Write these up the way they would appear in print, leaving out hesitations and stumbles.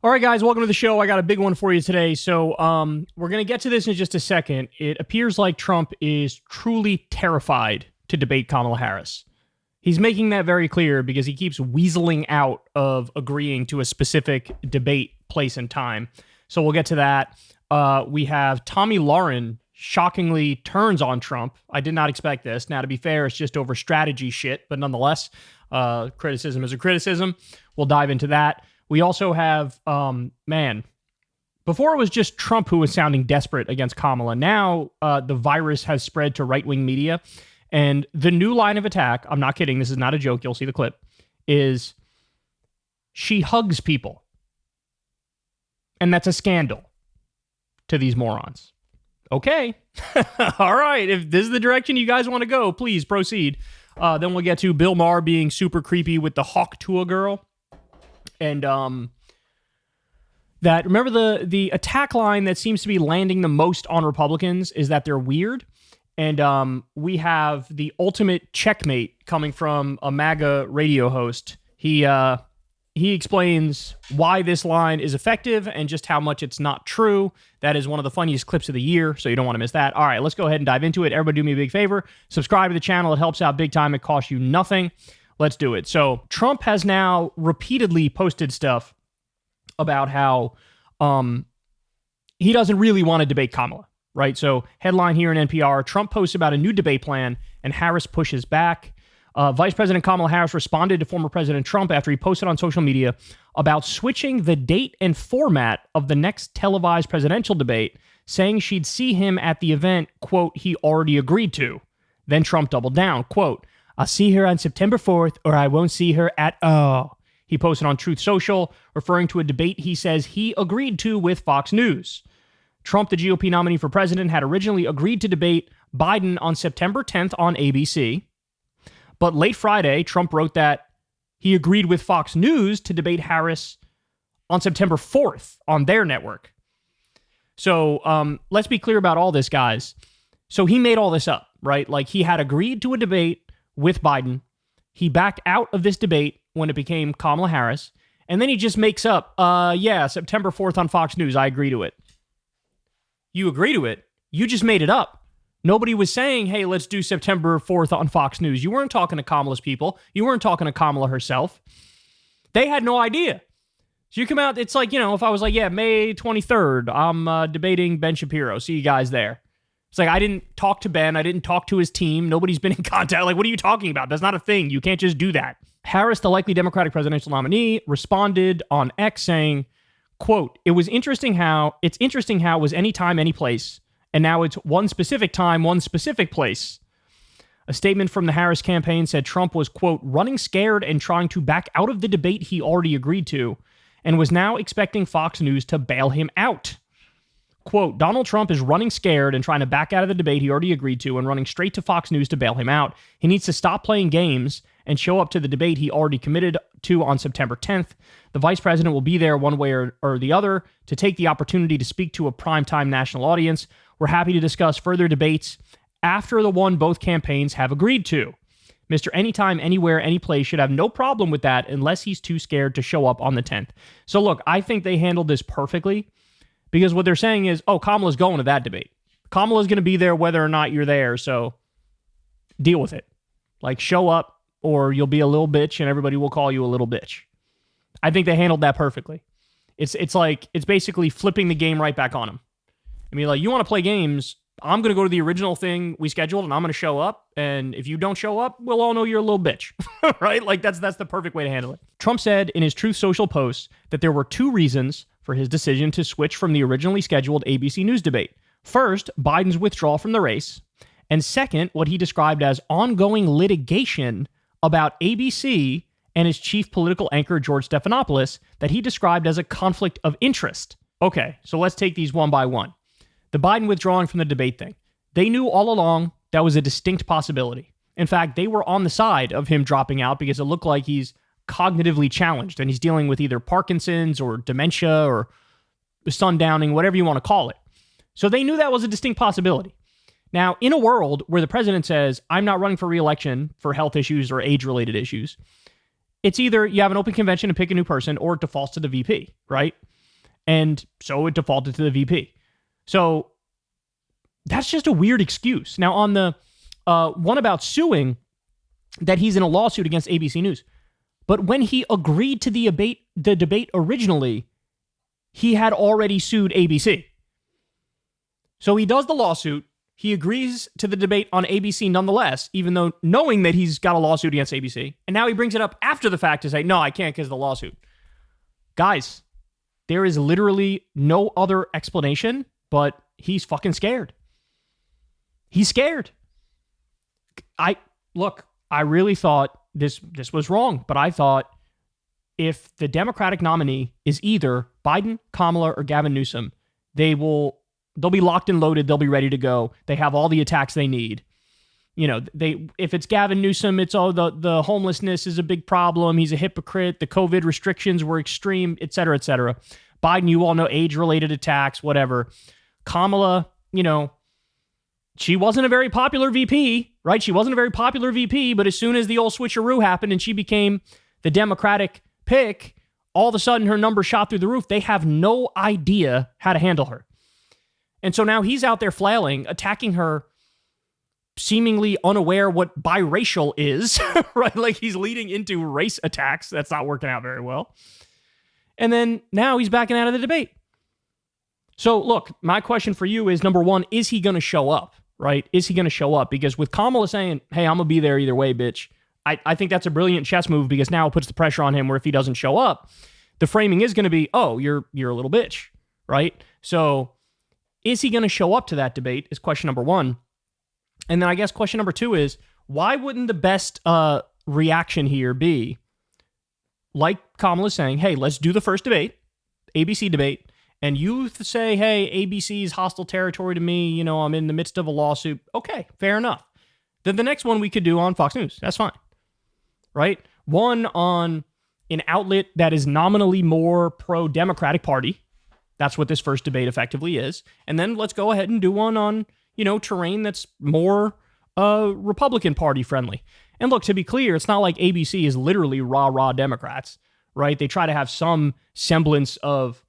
All right, guys, welcome to the show. I got a big one for you today. So we're going to get to this in just a second. It appears like Trump is truly terrified to debate Kamala Harris. He's making that very clear because he keeps weaseling out of agreeing to a specific debate, place, and time. So we'll get to that. We have Tommy Lauren shockingly turns on Trump. I did not expect this. Now, to be fair, it's just over strategy shit, but nonetheless, criticism is a criticism. We'll dive into that. We also have, before it was just Trump who was sounding desperate against Kamala. Now the virus has spread to right-wing media. And the new line of attack, I'm not kidding, this is not a joke, you'll see the clip, is she hugs people. And that's a scandal to these morons. Okay. All right. If this is the direction you guys want to go, please proceed. Then we'll get to Bill Maher being super creepy with the Hawk Tuah girl. And that, remember the attack line that seems to be landing the most on Republicans is that they're weird. And we have the ultimate checkmate coming from a MAGA radio host. He explains why this line is effective and just how much it's not true. That is one of the funniest clips of the year, so you don't want to miss that. All right, let's go ahead and dive into it. Everybody do me a big favor. Subscribe to the channel. It helps out big time. It costs you nothing. Let's do it. So Trump has now repeatedly posted stuff about how he doesn't really want to debate Kamala, right? So headline here in NPR, Trump posts about a new debate plan and Harris pushes back. Vice President Kamala Harris responded to former President Trump after he posted on social media about switching the date and format of the next televised presidential debate, saying she'd see him at the event, quote, he already agreed to. Then Trump doubled down, quote, I'll see her on September 4th or I won't see her at all. He posted on Truth Social, referring to a debate he says he agreed to with Fox News. Trump, the GOP nominee for president, had originally agreed to debate Biden on September 10th on ABC. But late Friday, Trump wrote that he agreed with Fox News to debate Harris on September 4th on their network. So let's be clear about all this, guys. So he made all this up, right? Like he had agreed to a debate with Biden. He backed out of this debate when it became Kamala Harris. And then he just makes up, September 4th on Fox News. I agree to it. You agree to it? You just made it up. Nobody was saying, hey, let's do September 4th on Fox News. You weren't talking to Kamala's people. You weren't talking to Kamala herself. They had no idea. So you come out, it's like, if I was like, May 23rd, I'm debating Ben Shapiro. See you guys there. It's like, I didn't talk to Ben. I didn't talk to his team. Nobody's been in contact. Like, what are you talking about? That's not a thing. You can't just do that. Harris, the likely Democratic presidential nominee, responded on X saying, quote, it's interesting how it was any time, any place. And now it's one specific time, one specific place. A statement from the Harris campaign said Trump was, quote, running scared and trying to back out of the debate he already agreed to, and was now expecting Fox News to bail him out. Quote, Donald Trump is running scared and trying to back out of the debate he already agreed to and running straight to Fox News to bail him out. He needs to stop playing games and show up to the debate he already committed to on September 10th. The vice president will be there one way or the other to take the opportunity to speak to a primetime national audience. We're happy to discuss further debates after the one both campaigns have agreed to. Mr. Anytime, Anywhere, Anyplace should have no problem with that unless he's too scared to show up on the 10th. So look, I think they handled this perfectly because what they're saying is, Kamala's going to that debate. Kamala's going to be there whether or not you're there, so deal with it. Like, show up or you'll be a little bitch and everybody will call you a little bitch. I think they handled that perfectly. It's basically flipping the game right back on them. I mean, like, you want to play games, I'm going to go to the original thing we scheduled and I'm going to show up. And if you don't show up, we'll all know you're a little bitch, right? Like, that's the perfect way to handle it. Trump said in his Truth Social post that there were two reasons for his decision to switch from the originally scheduled ABC News debate. First, Biden's withdrawal from the race. And second, what he described as ongoing litigation about ABC and his chief political anchor, George Stephanopoulos, that he described as a conflict of interest. Okay, so let's take these one by one. The Biden withdrawing from the debate thing. They knew all along that was a distinct possibility. In fact, they were on the side of him dropping out because it looked like he's cognitively challenged and he's dealing with either Parkinson's or dementia or sundowning, whatever you want to call it. So they knew that was a distinct possibility. Now, in a world where the president says, I'm not running for re-election for health issues or age-related issues, it's either you have an open convention and pick a new person or it defaults to the VP, right? And so it defaulted to the VP. So that's just a weird excuse. Now, on the one about suing, that he's in a lawsuit against ABC News. But when he agreed to the debate originally, he had already sued ABC. So he does the lawsuit. He agrees to the debate on ABC nonetheless, even though knowing that he's got a lawsuit against ABC. And now he brings it up after the fact to say, no, I can't because of the lawsuit. Guys, there is literally no other explanation, but he's fucking scared. He's scared. I really thought this was wrong, but I thought if the Democratic nominee is either Biden, Kamala, or Gavin Newsom, they'll be locked and loaded. They'll be ready to go. They have all the attacks they need. You know, if it's Gavin Newsom, it's the homelessness is a big problem. He's a hypocrite. The COVID restrictions were extreme, et cetera, et cetera. Biden, you all know, age-related attacks, whatever. Kamala, you know, she wasn't a very popular VP, right? She wasn't a very popular VP, but as soon as the old switcheroo happened and she became the Democratic pick, all of a sudden her number shot through the roof. They have no idea how to handle her. And so now he's out there flailing, attacking her, seemingly unaware what biracial is, right? Like he's leading into race attacks. That's not working out very well. And then now he's backing out of the debate. So look, my question for you is, number one, is he going to show up, right? Is he going to show up? Because with Kamala saying, hey, I'm going to be there either way, bitch, I think that's a brilliant chess move because now it puts the pressure on him where if he doesn't show up, the framing is going to be, oh, you're a little bitch, right? So is he going to show up to that debate is question number one. And then I guess question number two is, why wouldn't the best reaction here be, like Kamala saying, hey, let's do the first debate, ABC debate, and you say, hey, ABC is hostile territory to me, you know, I'm in the midst of a lawsuit. Okay, fair enough. Then the next one we could do on Fox News. That's fine, right? One on an outlet that is nominally more pro-Democratic Party. That's what this first debate effectively is. And then let's go ahead and do one on, you know, terrain that's more Republican Party friendly. And look, to be clear, it's not like ABC is literally rah-rah Democrats, right? They try to have some semblance of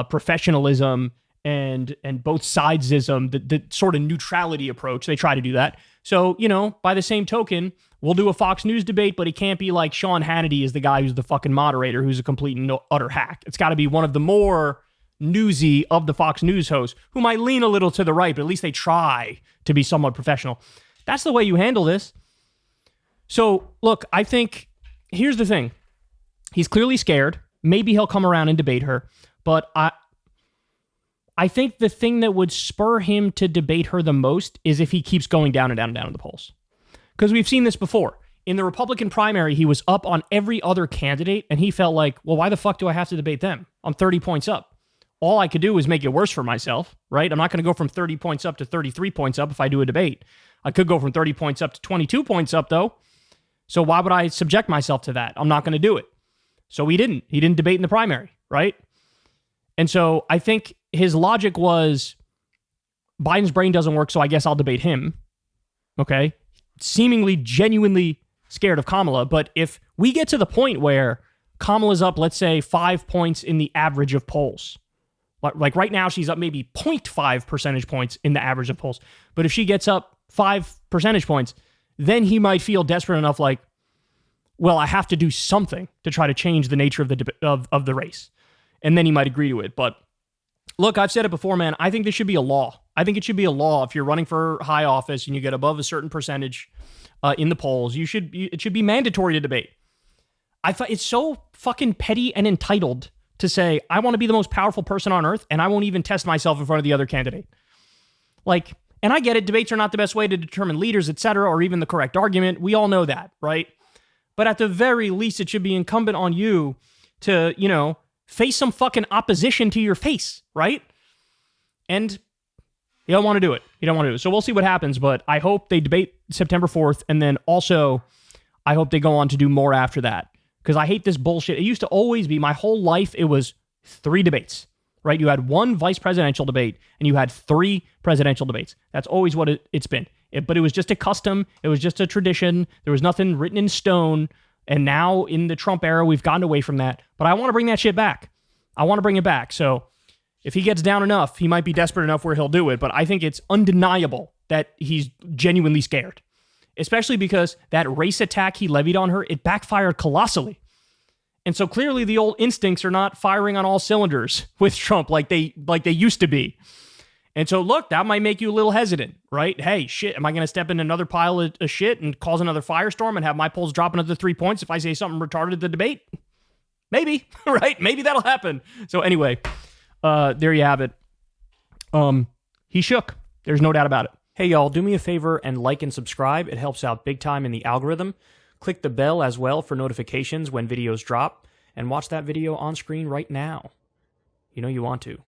professionalism and both sidesism, the sort of neutrality approach. They try to do that. So, you know, by the same token, we'll do a Fox News debate, but it can't be like Sean Hannity is the guy who's the fucking moderator, who's a complete and utter hack. It's got to be one of the more newsy of the Fox News hosts who might lean a little to the right, but at least they try to be somewhat professional. That's the way you handle this. So, look, I think here's the thing. He's clearly scared. Maybe he'll come around and debate her, but I think the thing that would spur him to debate her the most is if he keeps going down and down and down in the polls. Because we've seen this before. In the Republican primary, he was up on every other candidate, and he felt like, well, why the fuck do I have to debate them? I'm 30 points up. All I could do is make it worse for myself, right? I'm not going to go from 30 points up to 33 points up if I do a debate. I could go from 30 points up to 22 points up, though. So why would I subject myself to that? I'm not going to do it. So he didn't. He didn't debate in the primary, right? And so I think his logic was, Biden's brain doesn't work, so I guess I'll debate him. Okay? Seemingly, genuinely scared of Kamala. But if we get to the point where Kamala's up, let's say, 5 points in the average of polls, like right now, she's up maybe 0.5 percentage points in the average of polls. But if she gets up 5 percentage points, then he might feel desperate enough like, well, I have to do something to try to change the nature of the race. And then he might agree to it. But look, I've said it before, man. I think this should be a law. I think it should be a law. If you're running for high office and you get above a certain percentage in the polls, it should be mandatory to debate. I thought it's so fucking petty and entitled to say, I want to be the most powerful person on earth, and I won't even test myself in front of the other candidate. Like, and I get it, debates are not the best way to determine leaders, etc., or even the correct argument. We all know that, right? But at the very least, it should be incumbent on you to, you know, face some fucking opposition to your face, right? And you don't want to do it. You don't want to do it. So we'll see what happens, but I hope they debate September 4th, and then also I hope they go on to do more after that. Because I hate this bullshit. It used to always be, my whole life, it was 3 debates, right? You had 1 vice presidential debate, and you had 3 presidential debates. That's always what it's been. But it was just a custom. It was just a tradition. There was nothing written in stone. And now in the Trump era, we've gotten away from that. But I want to bring that shit back. I want to bring it back. So if he gets down enough, he might be desperate enough where he'll do it. But I think it's undeniable that he's genuinely scared, especially because that race attack he levied on her, it backfired colossally. And so clearly the old instincts are not firing on all cylinders with Trump like they used to be. And so, look, that might make you a little hesitant, right? Hey, shit, am I going to step in another pile of shit and cause another firestorm and have my polls drop another 3 points if I say something retarded at the debate? Maybe, right? Maybe that'll happen. So anyway, there you have it. He shook. There's no doubt about it. Hey, y'all, do me a favor and like and subscribe. It helps out big time in the algorithm. Click the bell as well for notifications when videos drop, and watch that video on screen right now. You know you want to.